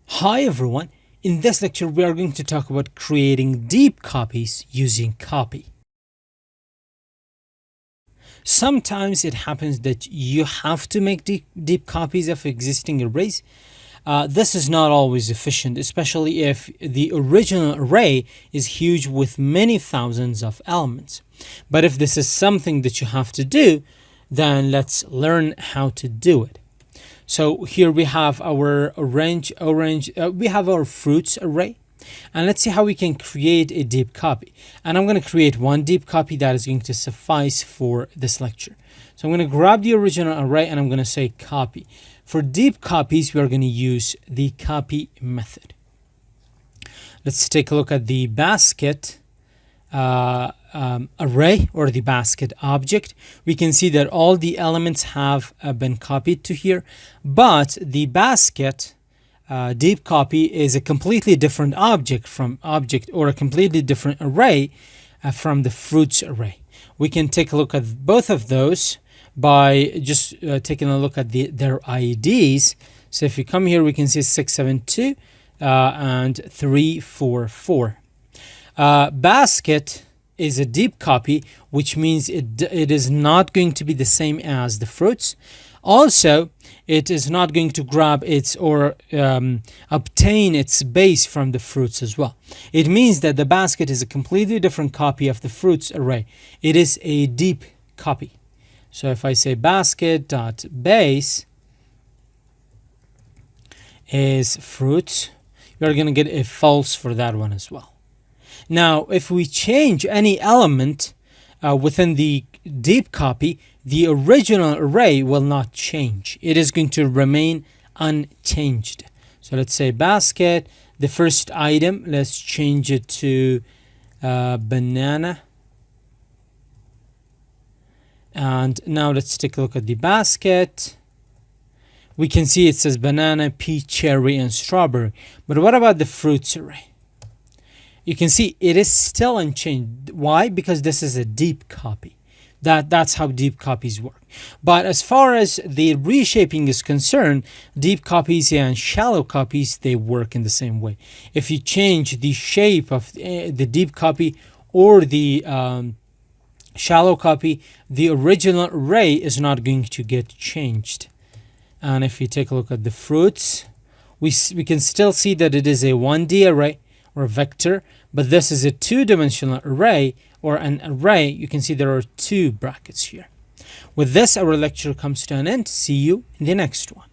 Hi everyone, in this lecture we are going to talk about creating deep copies using copy. Sometimes it happens that you have to make deep copies of existing arrays. This is not always efficient, especially if the original array is huge with many thousands of elements. But if this is something that you have to do, then let's learn how to do it. So here we have our we have our fruits array. And let's see how we can create a deep copy. And I'm going to create one deep copy that is going to suffice for this lecture. So I'm going to grab the original array and I'm going to say copy. For deep copies, we are going to use the copy method. Let's take a look at the basket array or the basket object. We can see that all the elements have been copied to here, but the basket deep copy is a completely different object or a completely different array from the fruits array. We can take a look at both of those by just taking a look at their IDs. So if you come here, we can see 672 and 344. Basket is a deep copy, which means it is not going to be the same as the fruits. Also, it is not going to grab its or obtain its base from the fruits as well. It means that the basket is a completely different copy of the fruits array. It is a deep copy. So if I say basket.base is fruits, you're going to get a false for that one as well. Now, if we change any element within the deep copy, the original array will not change. It is going to remain unchanged. So let's say basket, the first item, let's change it to banana. And now let's take a look at the basket. We can see it says banana, peach, cherry, and strawberry. But what about the fruits array? You can see it is still unchanged. Why? Because this is a deep copy. That's how deep copies work. But as far as the reshaping is concerned, deep copies and shallow copies, they work in the same way. If you change the shape of the deep copy or the shallow copy, the original array is not going to get changed. And if you take a look at the fruits, we can still see that it is a 1D array or vector, but this is a two-dimensional array or an array. You can see there are two brackets here. With this, our lecture comes to an end. See you in the next one.